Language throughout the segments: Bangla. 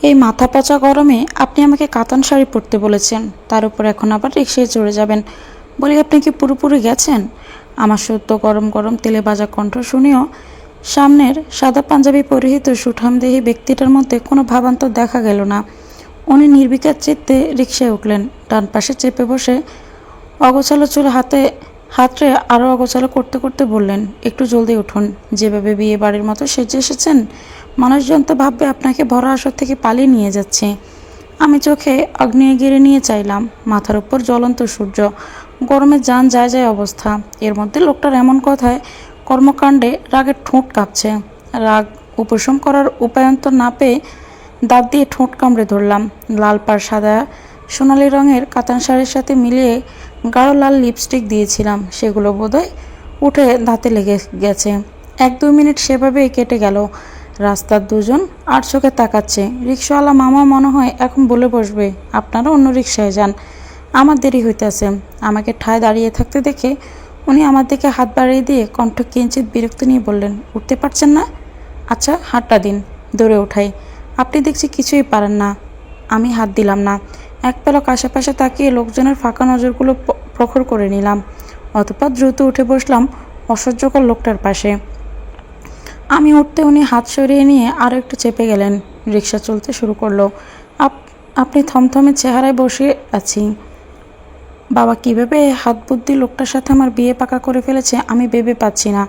এই মাথা পচা গরমে আপনি আমাকে কাতান শাড়ি পরতে বলেছেন, তার উপর এখন আবার রিকশায় চড়ে যাবেন। বলি আপনি কি পুরোপুরি গেছেন? আমার সদ্য গরম গরম তেলে ভাজা কণ্ঠ শুনেও সামনের সাদা পাঞ্জাবি পরিহিত সুঠামদেহী ব্যক্তিটার মধ্যে কোনো ভাবান্তর দেখা গেল না। উনি নির্বিকার চিত্তে রিকশায় উঠলেন। ডান পাশে চেপে বসে অগোছালো চুল হাতরে আরও অগোছালো করতে করতে বললেন, একটু জলদি উঠুন। যেভাবে বিয়ে বাড়ির মতো সেজে এসেছেন, মানুষজন তো ভাববে আপনাকে ভরা আসর থেকে পালিয়ে নিয়ে যাচ্ছে। আমি চোখে আগ্নেয়গিরি নিয়ে চাইলাম। মাথার উপর জ্বলন্ত সূর্য, গরমে যান যায় যায় অবস্থা। এর মধ্যে লোকটার এমন কথায় কর্মকাণ্ডে রাগে ঠোঁট কাঁপছে। রাগ উপশম করার উপায়ন্তর না পেয়ে দাঁত দিয়ে ঠোঁট কামড়ে ধরলাম। লাল পাড় সাদা সোনালি রঙের কাতান শাড়ির সাথে মিলিয়ে গাঢ় লাল লিপস্টিক দিয়েছিলাম, সেগুলো বোধহয় উঠে দাঁতে লেগে গেছে। 1-2 মিনিট সেভাবেই কেটে গেল। রাস্তার দুজন আর চোখে তাকাচ্ছে। রিক্সাওয়ালা মামা মনে হয় এখন বলে বসবে, আপনারা অন্য রিক্সায় যান, আমার দেরি হইতেছে। আমাকে ঠায় দাঁড়িয়ে থাকতে দেখে উনি আমার দিকে হাত বাড়িয়ে দিয়ে কণ্ঠ কিঞ্চিত বিরক্তি নিয়ে বললেন, উঠতে পারছেন না? আচ্ছা হাতটা দিন, দৌড়ে ওঠাই। আপনি দেখছি কিছুই পারেন না। আমি হাত দিলাম না। এক পলক আশেপাশে তাকিয়ে লোকজনের ফাঁকা নজরগুলো প্রখর করে নিলাম। অতঃপর দ্রুত উঠে বসলাম অসহ্যকর লোকটার পাশে। আমি উঠতে উনি হাত সরিয়ে নিয়ে আরও একটু চেপে গেলেন। রিক্সা চলতে শুরু করলো। আপনি থমথমে চেহারায় বসে আছি। বাবা কীভাবে হাত বুদ্ধি লোকটার সাথে আমার বিয়ে পাকা করে ফেলেছে আমি ভেবে পাচ্ছি না।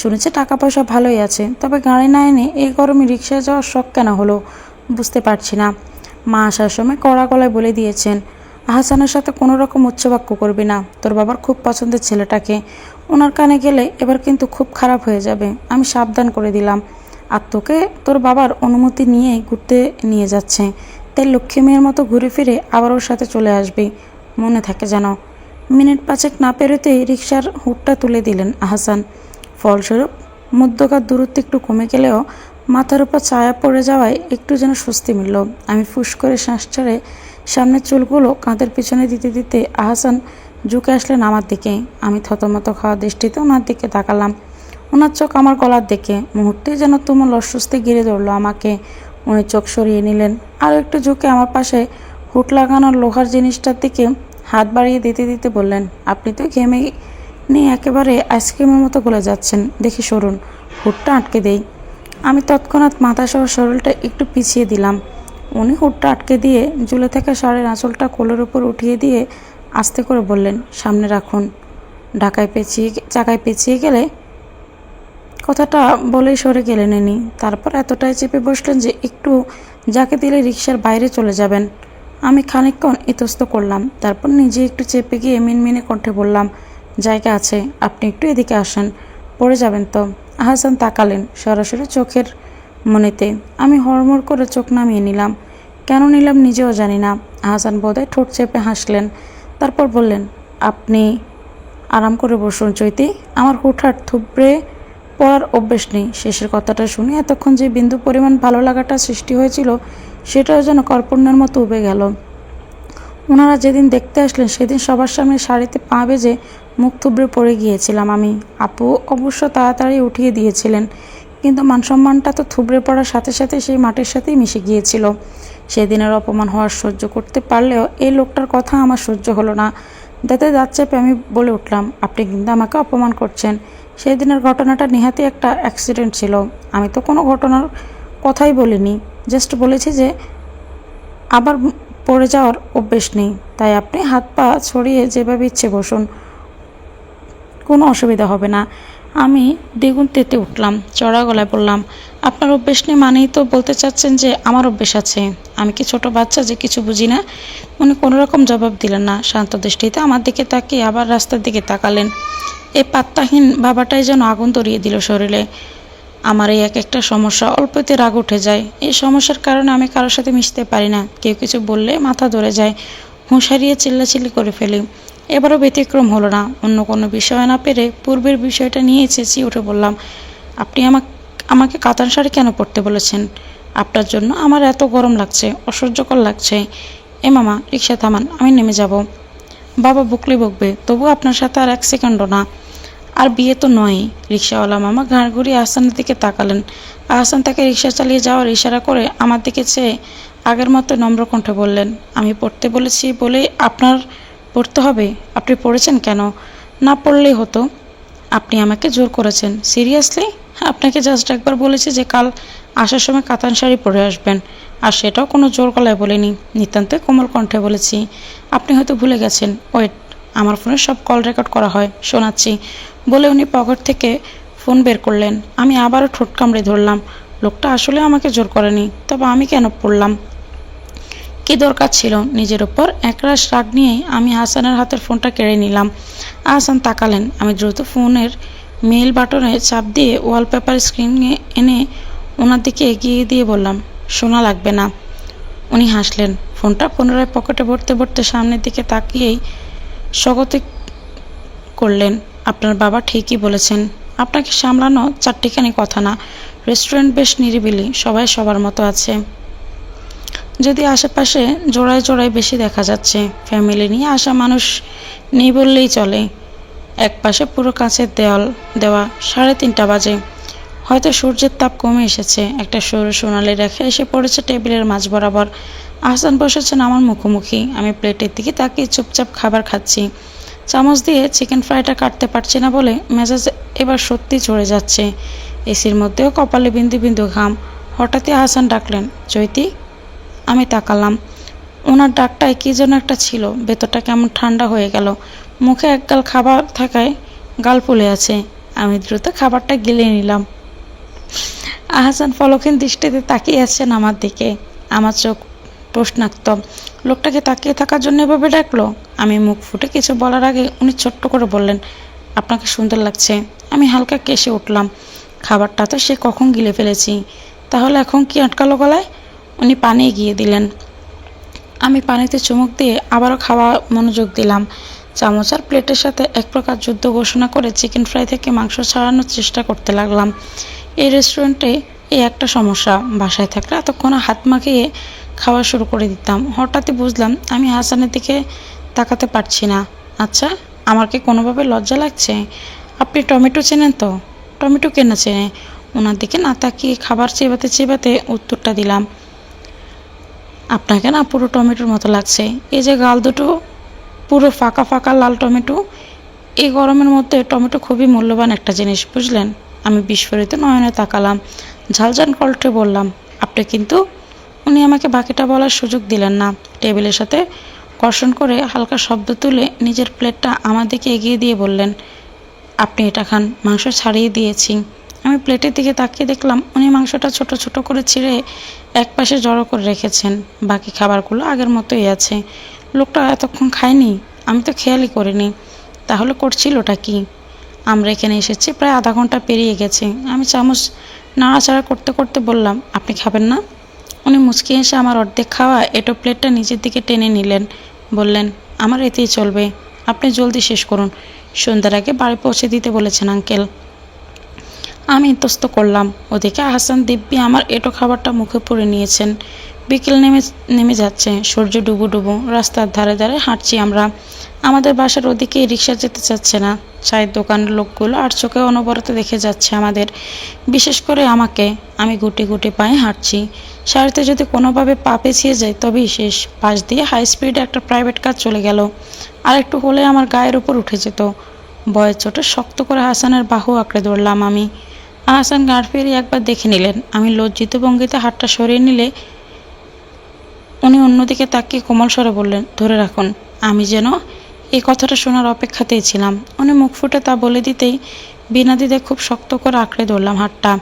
শুনেছে টাকা পয়সা ভালোই আছে, তবে গাড়ি না এনে এই গরমে রিক্সায় যাওয়ার শখ কেন হলো বুঝতে পারছি না। মা আসার সময় কড়া গলায় বলে দিয়েছেন, আহসানের সাথে কোনো রকম উচ্চবাক্য করবি না, তোর বাবার খুব পছন্দের ছেলেটাকে। ওনার কানে গেলে এবার কিন্তু খুব খারাপ হয়ে যাবে, আমি সাবধান করে দিলাম। আর তোকে তোর বাবার অনুমতি নিয়েই ঘুরতে নিয়ে যাচ্ছে, তাই লক্ষ্মী মেয়ের মতো ঘুরে ফিরে আবার ওর সাথে চলে আসবি, মনে থাকে যেন। মিনিট 5 না পেরোতেই রিকশার হুডটা তুলে দিলেন আহসান। ফলস্বরূপ মধ্যকার দূরত্ব একটু কমে গেলেও মাথার উপর ছায়া পড়ে যাওয়ায় একটু যেন স্বস্তি মিলল। আমি ফুস করে শ্বাস ছেড়ে সামনের চুলগুলো কাঁধের পিছনে দিতে দিতে আহসান ঝুঁকে আসলেন আমার দিকে। আমি থতমত খাওয়া দৃষ্টিতে ওনার দিকে তাকালাম। ওনার চোখ আমার গলার দিকে। মুহূর্তে যেন তুমুল অস্বস্তি ঘিরে ধরলো আমাকে। উনি চোখ সরিয়ে নিলেন। আরও একটু ঝুঁকে আমার পাশে হুট লাগানোর লোহার জিনিসটার দিকে হাত বাড়িয়ে দিতে দিতে বললেন, আপনি তো ঘেমে নিয়ে একেবারে আইসক্রিমের মতো গলে যাচ্ছেন, দেখি সরুন, হুডটা আটকে দেই। আমি তৎক্ষণাৎ মাথাসহ শরীরটা একটু পিছিয়ে দিলাম। উনি হুডটা আটকে দিয়ে ঝুলে থাকা শাড়ির আঁচলটা কোলের উপর উঠিয়ে দিয়ে আস্তে করে বললেন, সামনে রাখুন। চাকায় পেঁচিয়ে গেলে কথাটা বলেই সরে গেলেন ইনি। তারপর এতটাই চেপে বসলেন যে একটু যাকে দিলে রিকশার বাইরে চলে যাবেন। আমি খানিকক্ষণ ইতস্ত করলাম, তারপর নিজে একটু চেপে গিয়ে মিনমিনে কণ্ঠে বললাম, জায়গা আছে, আপনি একটু এদিকে আসেন, পড়ে যাবেন তো। আহসান তাকালেন সরাসরি চোখের মনেতে। আমি হড়মড় করে চোখ নামিয়ে নিলাম। কেন নিলাম নিজেও জানি না। আহসান বোধহয় ঠোঁট চেপে হাসলেন। তারপর বললেন, আপনি আরাম করে বসুন চৈতি, আমার হুটহাট থুবড়ে পড়ার অভ্যেস নেই। শেষের কথাটা শুনে এতক্ষণ যে বিন্দু পরিমাণ ভালো লাগাটা সৃষ্টি হয়েছিল সেটাও যেন কর্পণ্যের মতো উবে গেল। ওনারা যেদিন দেখতে আসলেন সেদিন সবার সামনে শাড়িতে পা বেজে মুখ থুবড়ে পড়ে গিয়েছিলাম আমি। আপু অবশ্য তাড়াতাড়ি উঠিয়ে দিয়েছিলেন, কিন্তু মানসম্মানটা তো থুবড়ে পড়ার সাথে সাথে সেই মাটির সাথেই মিশে গিয়েছিল। সেদিনের অপমান হওয়ার সহ্য করতে পারলেও এই লোকটার কথা আমার সহ্য হলো না। দাঁতে দাঁত চেপে আমি বলে উঠলাম, আপনি কিন্তু আমাকে অপমান করছেন। সেই দিনের ঘটনাটা নেহাতি একটা অ্যাক্সিডেন্ট ছিল। আমি তো কোনো ঘটনার কথাই বলিনি, জাস্ট বলেছি যে আবার পড়ে যাওয়ার অভ্যেস নেই, তাই আপনি হাত পা ছড়িয়ে যেভাবে ইচ্ছে বসুন, কোনো অসুবিধা হবে না। আমি দ্বিগুণ তেতে উঠলাম, চড়া গলায় বললাম, আপনার অভ্যেস নেই মানেই তো বলতে চাচ্ছেন যে আমার অভ্যেস আছে? আমি কি ছোট বাচ্চা যে কিছু বুঝি না? উনি কোনো রকম জবাব দিলেন না। শান্ত দৃষ্টিতে আমার দিকে তাকিয়ে আবার রাস্তার দিকে তাকালেন। এই পাত্তাহীন বাবাটাই যেন আগুন ধরিয়ে দিল শরীরে। আমার এই একটা সমস্যা, অল্পতে রাগ উঠে যায়। এই সমস্যার কারণে আমি কারোর সাথে মিশতে পারি না। কেউ কিছু বললে মাথা ধরে যায়, হুঁশ হারিয়ে চিল্লাচিল্লি করে ফেলি। এবারও ব্যতিক্রম হলো না। অন্য কোনো বিষয় না পেরে পূর্বের বিষয়টা নিয়ে চেঁচিয়ে উঠে বললাম, আপনি আমাকে কাতান শাড়ি কেন পরতে বলেছেন? আপনার জন্য আমার এত গরম লাগছে, অসহ্যকর লাগছে। এ মামা রিক্সা থামান, আমি নেমে যাব। বাবা বকলে বকবে, তবু আপনার সাথে আর 1 সেকেন্ডও না। আর বিয়ে তো নয়। রিক্সাওয়ালা মামা ঘাড় ঘুরিয়ে আহসানের দিকে তাকালেন। আহসান তাকে রিক্সা চালিয়ে যাওয়ার ইশারা করে আমার দিকে চেয়ে আগের মতো নম্র কণ্ঠে বললেন, আমি পড়তে বলেছি বলে আপনার পড়তে হবে? আপনি পড়েছেন কেন? না পড়লেই হতো। আপনি আমাকে জোর করেছেন। সিরিয়াসলি? আপনাকে জাস্ট একবার বলেছি যে কাল আসার সময় কাতান শাড়ি পরে আসবেন, আর সেটাও কোনো জোর গলায় বলিনি, নিতান্তই কোমল কণ্ঠে বলেছি। আপনি হয়তো ভুলে গেছেন। ওয়েট, আমার ফোনে সব কল রেকর্ড করা হয়, শোনাচ্ছি। বলে উনি পকেট থেকে ফোন বের করলেন। আমি আবারও ঠোঁট কামড়ে ধরলাম। লোকটা আসলে আমাকে জোর করেনি, তবে আমি কেন পড়লাম? কি দরকার ছিল? নিজের ওপর একরাশ রাগ নিয়েই আমি হাসানের হাতের ফোনটা কেড়ে নিলাম। আহসান তাকালেন। আমি দ্রুত ফোনের মেইল বাটনে চাপ দিয়ে ওয়ালপেপার স্ক্রিনে এনে ওনার দিকে এগিয়ে দিয়ে বললাম, শোনা লাগবে না। উনি হাসলেন। ফোনটা পুনরায় পকেটে ভরতে ভরতে সামনের দিকে তাকিয়েই স্বগতিক করলেন, আপনার বাবা ঠিকই বলেছেন। আপনাকে সামলানো চারটিখানি কথা না। রেস্টুরেন্ট বেশ নিরিবিলি, সবাই সবার মতো আছে। যদি আশেপাশে জোড়ায় জোড়ায় বেশি দেখা যাচ্ছে। ফ্যামিলি নিয়ে আসা মানুষ নেই বললেই চলে। একপাশে পুরো কাঁচের দেওয়াল দেওয়া। 3:30 বাজে। হয়তো সূর্যের তাপ কমে এসেছে। একটা সরু সোনালি রেখা এসে পড়েছে টেবিলের মাঝ বরাবর। আহসান বসেছেন আমার মুখোমুখি। আমি প্লেটের দিকে তাকিয়ে চুপচাপ খাবার খাচ্ছি। চামচ দিয়ে চিকেন ফ্রাইটা কাটতে পারছি না বলে মেজাজ এবার সত্যি চড়ে যাচ্ছে। এসির মধ্যেও কপালে বিন্দু বিন্দু ঘাম। হঠাৎই আহসান ডাকলেন, চৈতি। আমি তাকালাম। ওনার ডাকটায় কী যেন একটা ছিল। ভেতরটা কেমন ঠান্ডা হয়ে গেল। মুখে একগাল খাবার থাকায় গাল ফুলে আছে। আমি দ্রুত খাবারটা গিলে নিলাম। আহসান পলকহীন দৃষ্টিতে তাকিয়ে আছেন আমার দিকে। আমার চোখ প্রশ্নাক্ত। লোকটাকে তাকিয়ে থাকার জন্য এভাবে ডাকলো? আমি মুখ ফুটে কিছু বলার আগে উনি ছোট্ট করে বললেন, আপনাকে সুন্দর লাগছে। আমি হালকা কেসে উঠলাম। খাবারটা তো সে কখন গিলে ফেলেছি, তাহলে এখন কি আটকালো গলায়? উনি পানি এগিয়ে দিলেন। আমি পানিতে চুমুক দিয়ে আবারও খাওয়া মনোযোগ দিলাম। চামচ আর প্লেটের সাথে এক প্রকার যুদ্ধ ঘোষণা করে চিকেন ফ্রাই থেকে মাংস ছাড়ানোর চেষ্টা করতে লাগলাম। এই রেস্টুরেন্টে এই একটা সমস্যা, বাসায় থাকলে এতক্ষণ হাত মাখিয়ে খাওয়া শুরু করে দিতাম। হঠাৎই বুঝলাম আমি হাসানের দিকে তাকাতে পারছি না। আচ্ছা, আমার কি কোনোভাবে লজ্জা লাগছে? আপনি টমেটো চেনেন তো? টমেটো কেনা চেনে? ওনার দিকে না তাকিয়ে খাবার চেবাতে চেবাতে উত্তরটা দিলাম, আপনাকে না পুরো টমেটোর মতো লাগছে। এই যে গাল দুটো পুরো ফাঁকা ফাঁকা লাল টমেটো। এই গরমের মধ্যে টমেটো খুবই মূল্যবান একটা জিনিস, বুঝলেন? আমি বিস্ফোরিত নয়নে তাকালাম। ঝালঝাল কণ্ঠে বললাম, আপনি কিন্তু। উনি আমাকে বাকিটা বলার সুযোগ দিলেন না। টেবিলের সাথে কর্ষণ করে হালকা শব্দ তুলে নিজের প্লেটটা আমার দিকে এগিয়ে দিয়ে বললেন, আপনি এটা খান, মাংস ছাড়িয়ে দিয়েছি। আমি প্লেটের দিকে তাকিয়ে দেখলাম উনি মাংসটা ছোট ছোট করে ছিঁড়ে একপাশে জড়ো করে রেখেছেন। বাকি খাবারগুলো আগের মতোই আছে। লোকটা এতক্ষণ খায়নি? আমি তো খেয়ালই করিনি। তাহলে করছিলটা কি? আমরা এখানে এসেছি প্রায় আধা ঘন্টা পেরিয়ে গেছে। আমি চামচ নাড়াচাড়া করতে করতে বললাম, আপনি খাবেন না? উনি মুচকি এসে আমার অর্ধেক খাওয়া এটো প্লেটটা নিচের দিকে টেনে নিলেন। বললেন, আমার এতেই চলবে। আপনি জলদি শেষ করুন। সন্ধ্যার আগে বাড়ি পৌঁছে দিতে বলেছেন আঙ্কেল। আমি ইতস্ত করলাম। ওদিকে আহসান দিব্যি আমার এটো খাবারটা মুখে পুরে নিয়েছেন। বিকেল নেমে যাচ্ছে। সূর্য ডুবু ডুবু। রাস্তার ধারে ধারে হাঁটছি আমরা। আমাদের বাসার ওদিকে রিক্সা যেতে চাচ্ছে না। চায়ের দোকানের লোকগুলো আর চোখে অনবরত দেখে যাচ্ছে আমাদের, বিশেষ করে আমাকে। আমি গুটি গুটি পায়ে হাঁটছি। সারিতে যদি কোনোভাবে পা পেছিয়ে যায় তবেই শেষ। পাশ দিয়ে হাই স্পিডে একটা প্রাইভেট কার চলে গেল। আর একটু হলে আমার গায়ের উপর উঠে যেত। ভয়ের চোটে শক্ত করে হাসানের বাহু আঁকড়ে ধরলাম আমি। আহসান গাড় ফিরিয়ে একবার দেখে নিলেন। আমি লজ্জিত ভঙ্গিতে হাতটা সরিয়ে নিলে উনি অন্যদিকে তাকিয়ে কোমল স্বরে বললেন, ধরে রাখুন। আমি যেন এই কথাটা শোনার অপেক্ষাতেই ছিলাম। উনি মুখ ফুটে তা বলে দিতেই বিনা দ্বিধায় খুব শক্ত করে আঁকড়ে ধরলাম হাতটা।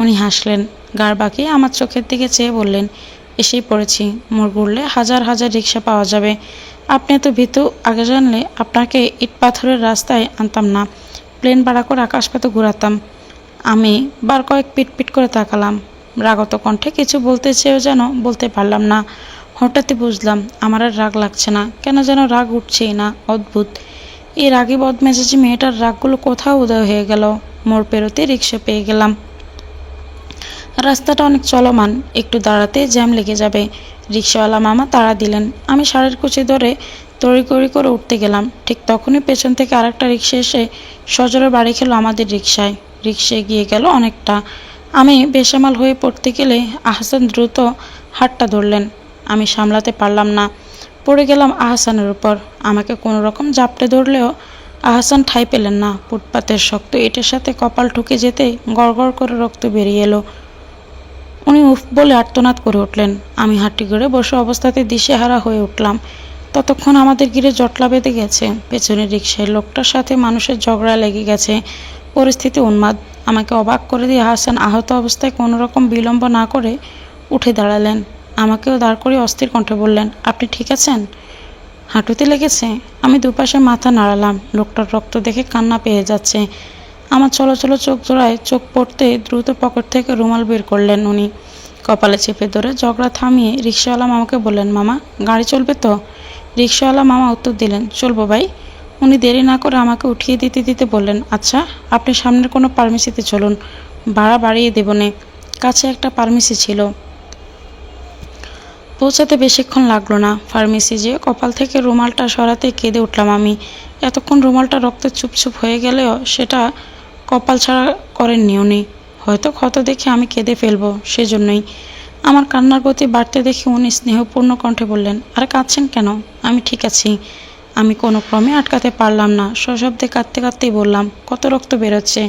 উনি হাসলেন। গাড় বাঁকিয়ে আমার চোখের দিকে চেয়ে বললেন, এসেই পড়েছি। মোড় ঘুরলে হাজার হাজার রিক্সা পাওয়া যাবে। আপনি এত ভীতু আগে জানলে আপনাকে ইট পাথরের রাস্তায় আনতাম না, প্লেন ভাড়া করে আকাশপথে ঘুরাতাম। আমি বার কয়েক পিট করে তাকালাম। রাগত কণ্ঠে কিছু বলতে চেয়েও যেন বলতে পারলাম না। হঠাৎই বুঝলাম আমার আর রাগ লাগছে না। কেন যেন রাগ উঠছেই না। অদ্ভুত। এই রাগী বদমেজাজি মেয়েটার রাগগুলো কোথাও উদয় হয়ে গেল। মোড় পেরোতে রিক্সা পেয়ে গেলাম। রাস্তাটা অনেক চলমান, একটু দাঁড়াতে জ্যাম লেগে যাবে। রিক্সাওয়ালা মামা তাড়া দিলেন। আমি শাড়ির কুচি ধরে তড়িঘড়ি করে উঠতে গেলাম। ঠিক তখনই পেছন থেকে আরেকটা রিক্সা এসে সজোরে বাড়ি খেলো আমাদের রিক্সায়। রিক্সা এগিয়ে গেল অনেকটা। আমি বেসামাল হয়ে পড়তে গেলে আহসান দ্রুত হাতটা ধরলেন। আমি সামলাতে পারলাম না, পড়ে গেলাম আহসানের উপর। আমাকে কোনো রকম জাপটে ধরলেও আহসান ঠাঁই পেলেন না। ফুটপাতের শক্ত ইটের সাথে কপাল ঠুকে যেতে গড়গড় করে রক্ত বেরিয়ে এলো। উনি উফ বলে আর্তনাদ করে উঠলেন। আমি হাঁটি করে বসে অবস্থাতে দিশেহারা হয়ে উঠলাম। ততক্ষণ আমাদের ঘিরে জটলা বেঁধে গেছে। পেছনের রিকশায় লোকটার সাথে মানুষের ঝগড়া লেগে গেছে। পরিস্থিতি উন্মাদ। আমাকে অবাক করে দিয়ে হাসান আহত অবস্থায় কোনো রকম বিলম্ব না করে উঠে দাঁড়ালেন। আমাকেও দাঁড় করে অস্থির কণ্ঠে বললেন, আপনি ঠিক আছেন? হাঁটুতে লেগেছে? আমি দুপাশে মাথা নাড়ালাম। লোকটার রক্ত দেখে কান্না পেয়ে যাচ্ছে। আমার চলো চোখ জোড়ায় চোখ পড়তে দ্রুত পকেট থেকে রুমাল বের করলেন উনি। কপালে চেপে ধরে ঝগড়া থামিয়ে রিক্সাওয়ালা মামাকে বললেন, মামা গাড়ি চলবে তো? রিক্সাওয়ালা মামা উত্তর দিলেন, চলবো ভাই। উনি দেরি না করে আমাকে উঠিয়ে দিতে দিতে বললেন, আচ্ছা আপনি সামনের কোনো ফার্মেসিতে চলুন, ভাড়া বাড়িয়ে দেবনে। কাছে একটা ফার্মেসি ছিল। পৌঁছাতে বেশিক্ষণ লাগলো না। ফার্মেসি যেয়ে কপাল থেকে রুমালটা সরাতে কেঁদে উঠলাম আমি। এতক্ষণ রুমালটা রক্তে চুপচুপ হয়ে গেলেও সেটা কপাল ছাড়া করেননি উনি। হয়তো ক্ষত দেখে আমি কেঁদে ফেলবো, সেজন্যই। আমার কান্নার গতি বাড়তে দেখে উনি স্নেহপূর্ণ কণ্ঠে বললেন, আরে কাঁদছেন কেন? আমি ঠিক আছি। আমি কোনো ক্রমে আটকাতে পারলাম না। সশব্দে কাঁদতে কাঁদতেই বললাম, কত রক্ত বেরোচ্ছে,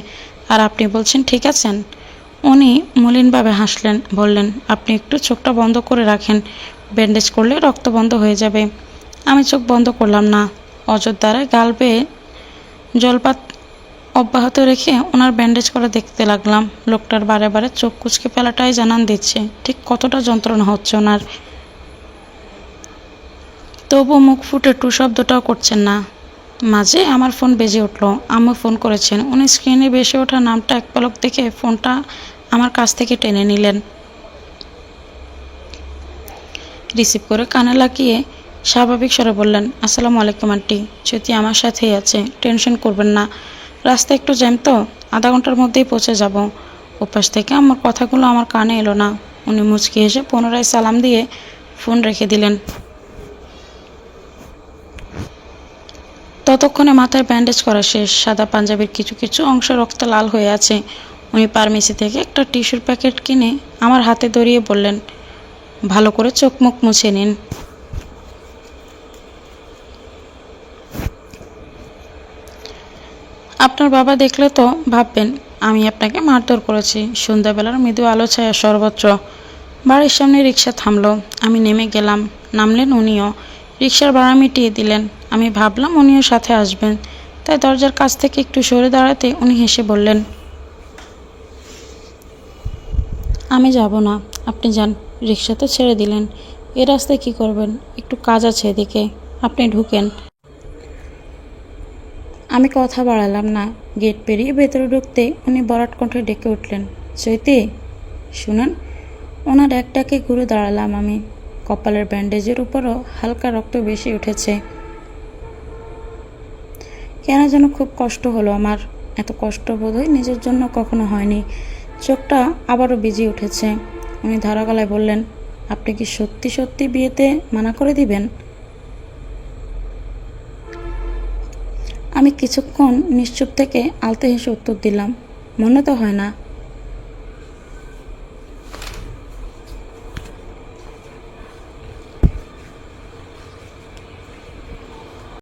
আর আপনি বলছেন ঠিক আছেন? উনি মলিনভাবে হাসলেন, বললেন, আপনি একটু চোখটা বন্ধ করে রাখেন, ব্যান্ডেজ করলে রক্ত বন্ধ হয়ে যাবে। আমি চোখ বন্ধ করলাম না। অযোধ্যায় গাল বেয়ে জলপাত অব্যাহত রেখে ওনার ব্যান্ডেজ করে দেখতে লাগলাম। লোকটার বারে বারে চোখ কুচকে ফেলাটাই জানান দিচ্ছে ঠিক কতটা যন্ত্রণা হচ্ছে ওনার। তবু মুখ ফুটে টু শব্দটাও করছেন না। মাঝে আমার ফোন বেজে উঠল। আম্মু ফোন করেছেন। উনি স্ক্রিনে ভেসে ওঠা নামটা এক পলক দেখে ফোনটা আমার কাছ থেকে টেনে নিলেন। রিসিভ করে কানে লাগিয়ে স্বাভাবিক স্বরে বললেন, আসসালামু আলাইকুম আন্টি, চ্যুতি আমার সাথেই আছে, টেনশন করবেন না। রাস্তা একটু জ্যাম তো, আধা ঘন্টার মধ্যেই পৌঁছে যাব। ওপাশ থেকে আমার কথাগুলো আমার কানে এলো না। উনি মুচকি এসে পুনরায় সালাম দিয়ে ফোন রেখে দিলেন। ততক্ষণে মাথায় ব্যান্ডেজ করা শেষ। সাদা পাঞ্জাবির কিছু কিছু অংশ রক্তে লাল হয়ে আছে। উনি ফার্মেসি থেকে একটা টিস্যুর প্যাকেট কিনে আমার হাতে ধরিয়ে বললেন, ভালো করে চোখ মুখ মুছে নিন। আপনার বাবা দেখলে তো ভাববেন আমি আপনাকে মারধর করেছি। সন্ধ্যাবেলার মৃদু আলো ছায়া সর্বত্র। বাড়ির সামনে রিক্সা থামলো। আমি নেমে গেলাম। নামলেন উনিও। রিক্সার ভাড়া মিটিয়ে দিলেন। আমি ভাবলাম উনিও সাথে আসবেন, তাই দরজার কাছ থেকে একটু সরে দাঁড়াতে উনি হেসে বললেন, আমি যাব না, আপনি যান। রিক্সা তো ছেড়ে দিলেন, এ রাস্তায় কী করবেন? একটু কাজ আছে এদিকে, আপনি ঢুকেন। আমি কথা বাড়ালাম না। গেট পেরিয়ে ভেতরে ঢুকতে উনি বরাট কণ্ঠে ডেকে উঠলেন, চৈতি শুনেন। ওনার এক ডাকে ঘুরে দাঁড়ালাম আমি। কপালের ব্যান্ডেজের উপরও হালকা রক্ত বেশি উঠেছে। কেন যেন খুব কষ্ট হলো আমার। এত কষ্ট বোধহয় নিজের জন্য কখনো হয়নি। চোখটা আবারও ভিজে উঠেছে। উনি ধারা গলায় বললেন, আপনি কি সত্যি সত্যি বিয়েতে মানা করে দিবেন? আমি কিছুক্ষণ নিশ্চুপ থেকে আলতো হেসে উত্তর দিলাম, মনে তো হয় না।